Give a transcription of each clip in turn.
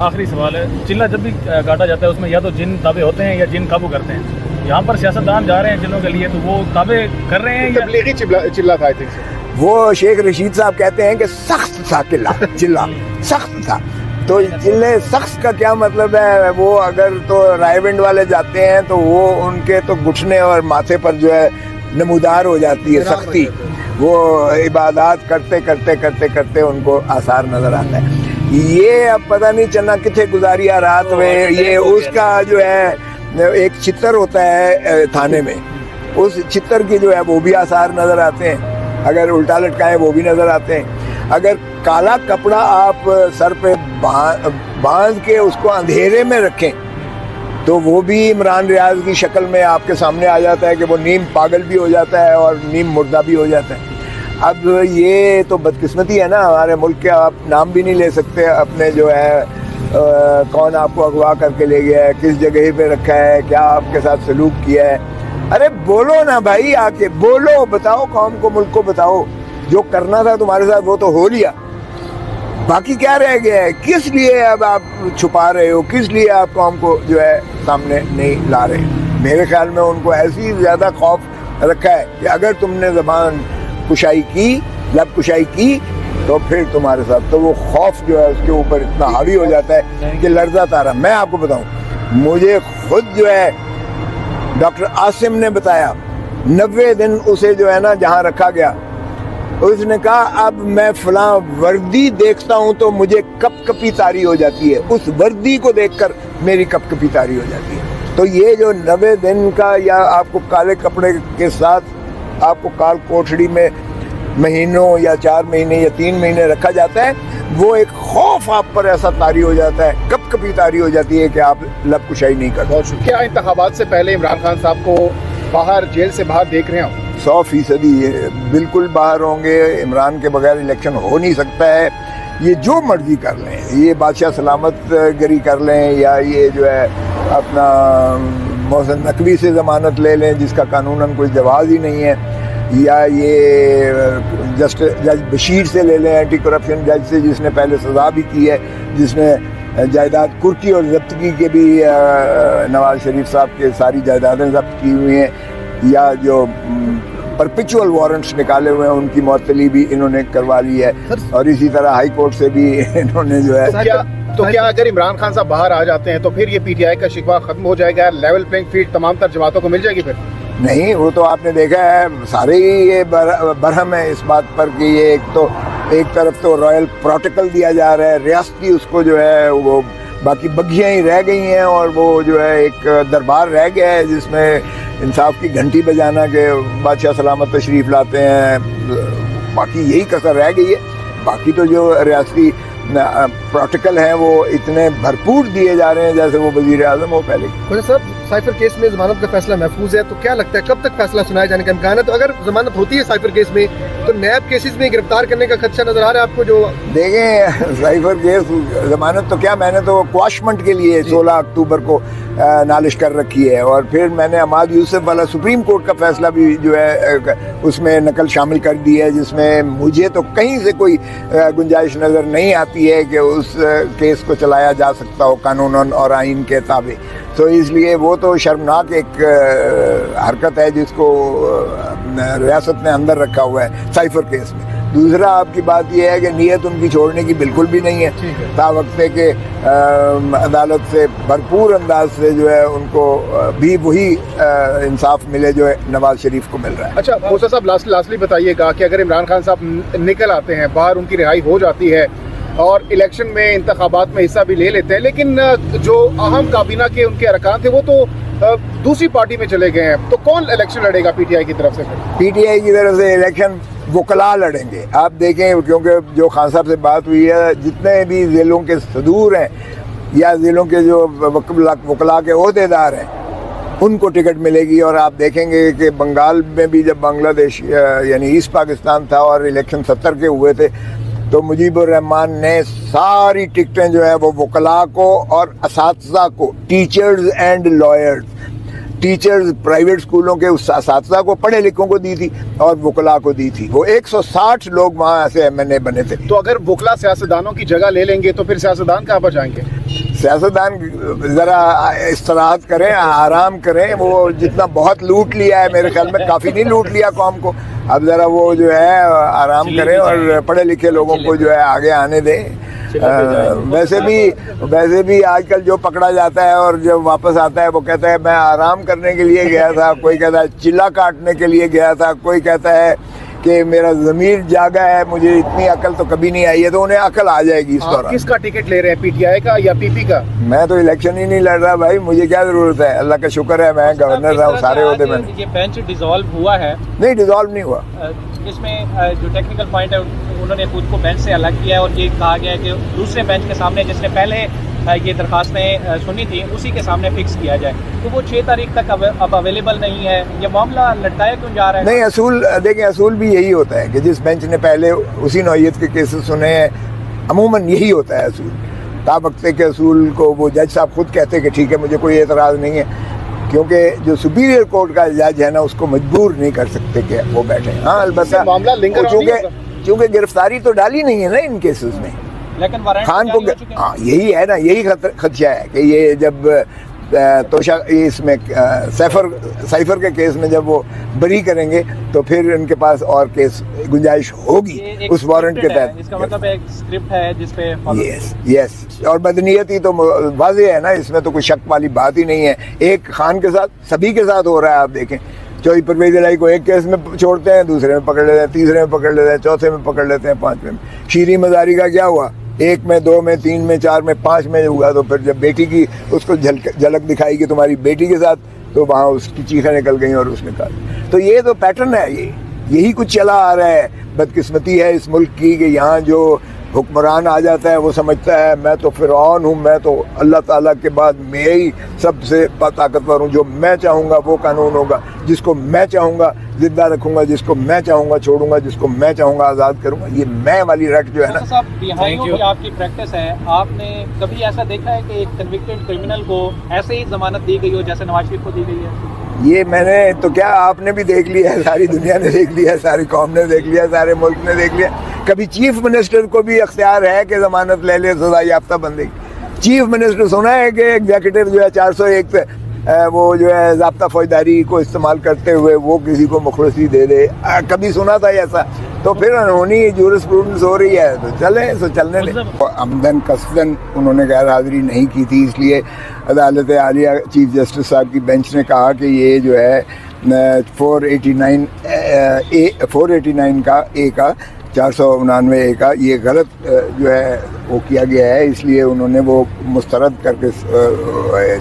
آخری سوال ہے، چلہ جب بھی کاٹا جاتا ہے اس میں یا تو جن تابع ہوتے ہیں یا جن قابو کرتے ہیں. یہاں پر سیاستدان جا رہے ہیں چلوں کے لیے، تو وہ تابع کر رہے ہیں یا تبلیغی چلہ تھا؟ آئی تھنک وہ شیخ رشید صاحب کہتے ہیں کہ سخت تھا چلہ سخت تھا. تو چلے سخت کا کیا مطلب ہے؟ وہ اگر تو رائے ونڈ والے جاتے ہیں تو وہ ان کے تو گھٹنے اور ماتھے پر جو ہے نمودار ہو جاتی ہے سختی. وہ عبادات کرتے کرتے کرتے کرتے ان کو آثار نظر آتا ہے. یہ اب پتہ نہیں چلنا کتنے گزاریا رات میں. یہ اس کا جو ہے ایک چتر ہوتا ہے تھانے میں، اس چتر کی جو ہے وہ بھی آثار نظر آتے ہیں. اگر الٹا لٹکائیں وہ بھی نظر آتے ہیں. اگر کالا کپڑا آپ سر پہ باندھ کے اس کو اندھیرے میں رکھیں تو وہ بھی عمران ریاض کی شکل میں آپ کے سامنے آ جاتا ہے کہ وہ نیم پاگل بھی ہو جاتا ہے اور نیم مردہ بھی ہو جاتا ہے. اب یہ تو بدقسمتی ہے نا ہمارے ملک کے. آپ نام بھی نہیں لے سکتے اپنے جو ہے کون آپ کو اغوا کر کے لے گیا ہے، کس جگہ پہ رکھا ہے، کیا آپ کے ساتھ سلوک کیا ہے. ارے بولو نا بھائی، آ کے بولو، بتاؤ قوم کو ملک کو بتاؤ. جو کرنا تھا تمہارے ساتھ وہ تو ہو لیا، باقی کیا رہ گیا ہے؟ کس لیے اب آپ چھپا رہے ہو؟ کس لیے آپ قوم کو جو ہے سامنے نہیں لا رہے؟ میرے خیال میں ان کو ایسی زیادہ خوف رکھا ہے کہ اگر تم نے زبان کشائی کی، لب کشائی کی، تو پھر تمہارے ساتھ تو وہ خوف جو ہے اس کے اوپر اتنا حاوی ہو جاتا ہے کہ لرزہ تارا. میں آپ کو بتاؤں، مجھے خود جو ہے ڈاکٹر عاصم نے بتایا 90 دن اسے جو ہے نا جہاں رکھا گیا، اس نے کہا اب میں فلاں وردی دیکھتا ہوں تو مجھے کپ کپی طاری ہو جاتی ہے، اس وردی کو دیکھ کر میری کپ کپی طاری ہو جاتی ہے. تو یہ جو 90 دن کا یا آپ کو کالے کپڑے کے ساتھ آپ کو کال کوٹڑی میں مہینوں یا 4 مہینے یا 3 مہینے رکھا جاتا ہے، وہ ایک خوف آپ پر ایسا طاری ہو جاتا ہے، کپ کپی طاری ہو جاتی ہے کہ آپ لب کشائی نہیں کرتے. بہت شکریہ. انتخابات سے پہلے عمران خان صاحب کو باہر جیل سے باہر دیکھ رہے ہیں؟ 100% بالکل باہر ہوں گے. عمران کے بغیر الیکشن ہو نہیں سکتا ہے. یہ جو مرضی کر لیں، یہ بادشاہ سلامت گری کر لیں یا یہ جو ہے اپنا محسن نقوی سے ضمانت لے لیں جس کا قانوناً کوئی جواز ہی نہیں ہے، یا یہ جج بشیر سے لے لیں، اینٹی کرپشن جج سے، جس نے پہلے سزا بھی کی ہے، جس نے جائیداد کرکی اور ضبطگی کے بھی نواز شریف صاحب کے ساری جائیدادیں ضبط کی ہوئی ہیں، یا جو پرپیچول وارنٹس نکالے ہوئے ہیں ان کی معطلی بھی انہوں نے کروا لی ہے، اور اسی طرح ہائی کورٹ سے بھی انہوں نے جو ہے. تو کیا اگر عمران خان صاحب باہر آ جاتے ہیں تو پھر یہ پی ٹی آئی کا شکوہ ختم ہو جائے گا، لیول پلینگ فیلڈ تمام تر جماعتوں کو مل جائے گی؟ پھر نہیں، وہ تو آپ نے دیکھا ہے سارے ہی یہ برہم ہے اس بات پر کہ یہ ایک طرف تو رائل پروٹوکول دیا جا رہا ہے ریاستی، اس کو جو ہے وہ باقی بگھیاں ہی رہ گئی ہیں، اور وہ جو ہے ایک دربار رہ گیا ہے جس میں انصاف کی گھنٹی بجانا کہ بادشاہ سلامت تشریف لاتے ہیں. باقی یہی کسر رہ گئی ہے. باقی تو جو ریاستی پروٹوکول ہیں وہ اتنے بھرپور دیے جا رہے ہیں جیسے وہ وزیر اعظم ہو پہلے. صاحب سائفر کیس میں ضمانت کا فیصلہ محفوظ ہے، تو کیا لگتا ہے کب تک فیصلہ سنایا جانے کا امکان ہے؟ تو اگر ضمانت ہوتی ہے سائفر کیس میں تو نیب کیسز میں گرفتار کرنے کا خدشہ نظر آ رہا ہے آپ کو؟ جو دیکھیں سائفر کیس ضمانت تو کیا، میں نے تو کواشمنٹ کے لیے 16 اکتوبر کو نالش کر رکھی ہے، اور پھر میں نے عماد یوسف والا سپریم کورٹ کا فیصلہ بھی جو ہے اس میں نقل شامل کر دی ہے، جس میں مجھے تو کہیں سے کوئی گنجائش نظر نہیں آتی ہے کہ اس کیس کو چلایا جا سکتا ہو قانون اور آئین کے تابع. تو اس لیے وہ تو شرمناک ایک حرکت ہے جس کو ریاست نے اندر رکھا ہوا ہے سائفر کیس میں. دوسرا آپ کی بات یہ ہے کہ نیت ان کی چھوڑنے کی بالکل بھی نہیں ہے، تا وقت کہ عدالت سے بھرپور انداز سے جو ہے ان کو بھی وہی انصاف ملے جو ہے نواز شریف کو مل رہا ہے. اچھا موسیٰ صاحب، لاسٹلی بتائیے گا کہ اگر عمران خان صاحب نکل آتے ہیں باہر، ان کی رہائی ہو جاتی ہے اور الیکشن میں انتخابات میں حصہ بھی لے لیتے ہیں، لیکن جو اہم کابینہ کے ان کے ارکان تھے وہ تو دوسری پارٹی میں چلے گئے ہیں، تو کون الیکشن لڑے گا پی ٹی آئی کی طرف سے؟ پی ٹی آئی کی طرف سے الیکشن وکلا لڑیں گے. آپ دیکھیں، کیونکہ جو خان صاحب سے بات ہوئی ہے، جتنے بھی ضلعوں کے صدور ہیں یا ضلعوں کے جو وکلا کے عہدے دار ہیں ان کو ٹکٹ ملے گی. اور آپ دیکھیں گے کہ بنگال میں بھی جب بنگلہ دیش یعنی ایسٹ پاکستان تھا اور الیکشن 70 کے ہوئے تھے تو مجیب الرحمان نے ساری ٹکٹیں جو ہے وہ وکلا کو اور اساتذہ کو، teachers and lawyers, teachers private स्कूलों के اساتذہ को, पढ़े लिखों को दी थी और वकला को दी थी। वो 160 लोग वहाँ से MNA बने थे। तो अगर वकला सियासतदानों की जगह ले लेंगे तो फिर सियासतदान कहाँ पर जाएंगे? सियासतदान ज़रा इस्तराहत करें, आराम करें। वो जितना बहुत लूट लिया है, मेरे ख्याल में काफ़ी नहीं लूट लिया कौम को। अब ज़रा वो जो है आराम करें और पढ़े लिखे लोगों को जो है आगे आने दें। वैसे भी आजकल जो पकड़ा जाता है और जब वापस आता है वो कहता है मैं आराम करने के लिए गया था, कोई कहता है चिल्ला काटने के लिए गया था, कोई कहता है कि मेरा ज़मीर जागा है, मुझे इतनी अकल तो कभी नहीं आई है। तो उन्हें अकल आ जाएगी इस दौरान। किसका टिकट ले रहे हैं, PTI का या PP का? मैं तो इलेक्शन ही नहीं लड़ रहा भाई, मुझे क्या ज़रूरत है, अल्लाह का शुक्र है मैं गवर्नर था, सारे होते मैंने। ये बेंच डिसॉल्व हुआ है? नहीं, डिसॉल्व नहीं हुआ। इसमें जो टेक्निकल पॉइंट है उन्होंने खुद को बेंच से अलग किया है और ये कहा गया है कि दूसरे बेंच के सामने जिसने पहले ये दरखास्तें सुनी थी उसी के सामने फिक्स किया जाए। तो वो 6 तारीख तक अब अवेलेबल नहीं है। ये मामला लटकाया क्यों जा रहा है? नहीं, असूल देखें, असूल भी यही होता है कि जिस बेंच ने पहले उसी नौइयत के केसेस सुने हैं, अमूमन यही होता है असूल। ताबकते के असूल को वो जज साहब खुद कहते हैं कि ठीक है, मुझे कोई एतराज़ नहीं है, क्योंकि जो सुपीरियर कोर्ट का जज है ना उसको मजबूर नहीं कर सकते कि वो बैठे। हाँ, अलबत्ता मामला लिंगर चूँकि गिरफ्तारी तो डाली नहीं है ना इन केसेस में, लेकिन वारंट खान को। हाँ, यही है ना, यही खदशा है कि ये जब तोशा इसमें साइफर के केस में जब वो बरी करेंगे तो फिर इनके पास और केस गुंजाइश होगी उस वारंट के तहत। इसका मतलब एक स्क्रिप्ट है जिसपे यस और बदनीयती तो वाज़ेह है ना, इसमें तो कोई शक वाली बात ही नहीं है। एक खान के साथ सभी के साथ हो रहा है। आप देखें, चौधरी परवेज़ इलाही को एक केस में छोड़ते हैं, दूसरे में पकड़ लेते हैं, तीसरे में पकड़ लेते हैं, चौथे में पकड़ लेते हैं, 5वें में। शीरी मज़ारी का क्या हुआ? 1 में, 2 में, 3 में, 4 में, 5 में हुआ। तो फिर जब बेटी की उसको झलक दिखाई कि तुम्हारी बेटी के साथ, तो वहाँ उसकी चीखें निकल गई और उसने कहा। तो ये तो पैटर्न है, यही कुछ चला आ रहा है। बदकिस्मती है इस मुल्क की कि यहाँ जो हुक्मरान आ जाता है वो समझता है मैं तो फिरौन हूँ, मैं तो अल्लाह ताला के बाद मैं ही सबसे ताकतवर हूँ, जो मैं चाहूँगा वो कानून होगा, जिसको मैं चाहूँगा जिंदा रखूँगा, जिसको मैं चाहूँगा छोड़ूंगा, जिसको मैं चाहूँगा आज़ाद करूँगा। ये मैं वाली रट जो है ना, रिहाइयों की आपकी प्रैक्टिस है, आपने कभी ऐसा देखा है कि एक कन्विक्टेड क्रिमिनल को ऐसे ही जमानत दी गई हो जैसे नवाज शरीफ को दी गई है? ये मैंने तो क्या, आपने भी देख लिया है, सारी दुनिया ने देख लिया, सारी कौम ने देख लिया, सारे मुल्क ने देख लिया। कभी चीफ मिनिस्टर को भी अख्तियार है कि जमानत ले ले सजा याफ्ता बंदे की। चीफ मिनिस्टर सुना है कि एग्जीक्यूटिव जो है 401 पे वो जो है ज़ाब्ता फौजदारी को इस्तेमाल करते हुए वो किसी को मुखलसी दे दे? कभी सुना था ऐसा? तो फिर अनहोनी जूरिस्प्रूडेंस हो रही है, तो चलने दें। आमदन कसदन उन्होंने गैर हाज़िरी नहीं की थी, इसलिए अदालत आलिया चीफ जस्टिस साहब की बेंच ने कहा कि ये जो है 489 का ए का 499 का ये गलत जो है वो किया गया है, इसलिए उन्होंने वो मुस्तरद करके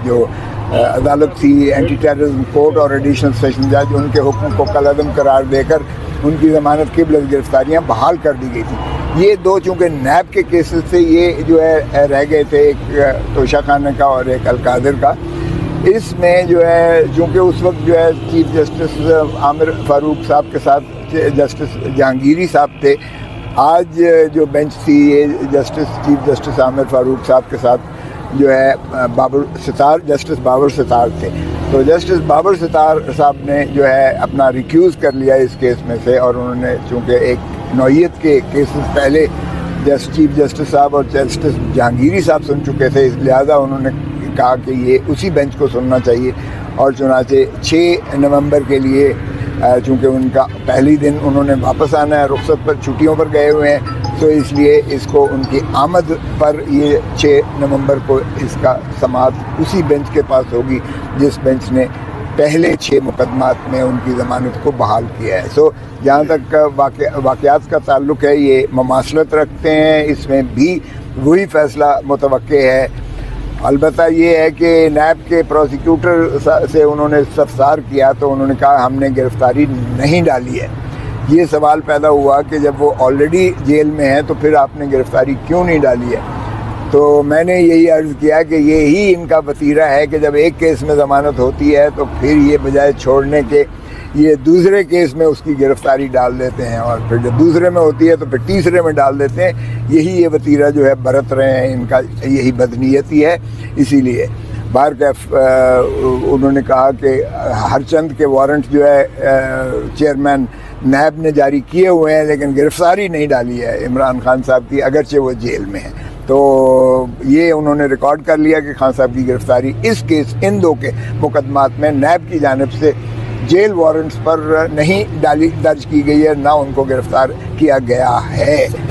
जो अदालत थी एंटी टेररिज्म कोर्ट और एडिशनल सेशन जज, उनके हुक्म को कलअदम करार देकर उनकी ज़मानत की गिरफ्तारियाँ बहाल कर दी गई थी। ये दो चूँकि नैब के केसेस से ये जो है रह गए थे, एक तोशा खाना का और एक अलकादिर का। इसमें जो है चूँकि उस वक्त जो है चीफ जस्टिस आमिर फारूक साहब के साथ जस्टिस जहांगीरी साहब थे, आज जो बेंच थी ये चीफ जस्टिस आमिर फारूक साहब के साथ जो है जस्टिस बाबर सितार थे। तो जस्टिस बाबर सितार साहब ने जो है अपना रिक्यूज़ कर लिया इस केस में से, और उन्होंने चूँकि एक नौइयत के केसेस पहले चीफ जस्टिस साहब और जस्टिस जहांगीरी साहब सुन चुके थे, लिहाजा उन्होंने कहा कि ये उसी बेंच को सुनना चाहिए। और चुनाचे 6 नवंबर के लिए चूँकि उनका पहली दिन उन्होंने वापस आना है, रुखसत पर छुट्टियों पर गए हुए हैं, तो इसलिए इसको उनकी आमद पर ये 6 नवंबर को इसका समाअत उसी बेंच के पास होगी जिस बेंच ने पहले 6 मुकदमात में उनकी ज़मानत को बहाल किया है। सो जहाँ तक वाक़यात का ताल्लुक़ है, ये ममासलत रखते हैं, इसमें भी वही फ़ैसला मुतवक्के है। अलबत्ता ये है कि नैब के प्रोसिक्यूटर से उन्होंने इस्तफसार किया तो उन्होंने कहा हमने गिरफ़्तारी नहीं डाली है। ये सवाल पैदा हुआ कि जब वो ऑलरेडी जेल में है तो फिर आपने गिरफ़्तारी क्यों नहीं डाली है? तो मैंने यही अर्ज़ किया कि ये ही इनका वतीरा है कि जब एक केस में ज़मानत होती है तो फिर ये बजाय छोड़ने के ये दूसरे केस में उसकी गिरफ़्तारी डाल देते हैं, और फिर जब दूसरे में होती है तो फिर तीसरे में डाल देते हैं। यही ये वतीरा जो है बरत रहे हैं, इनका यही बदनीयती है। इसीलिए بار کیف انہوں نے کہا کہ ہر چند کے وارنٹ جو ہے چیئرمین نیب نے جاری کیے ہوئے ہیں لیکن گرفتاری نہیں ڈالی ہے عمران خان صاحب کی، اگرچہ وہ جیل میں ہیں. تو یہ انہوں نے ریکارڈ کر لیا کہ خان صاحب کی گرفتاری اس کیس ان دو کے مقدمات میں نیب کی جانب سے جیل وارنٹس پر نہیں درج کی گئی ہے، نہ ان کو گرفتار کیا گیا ہے.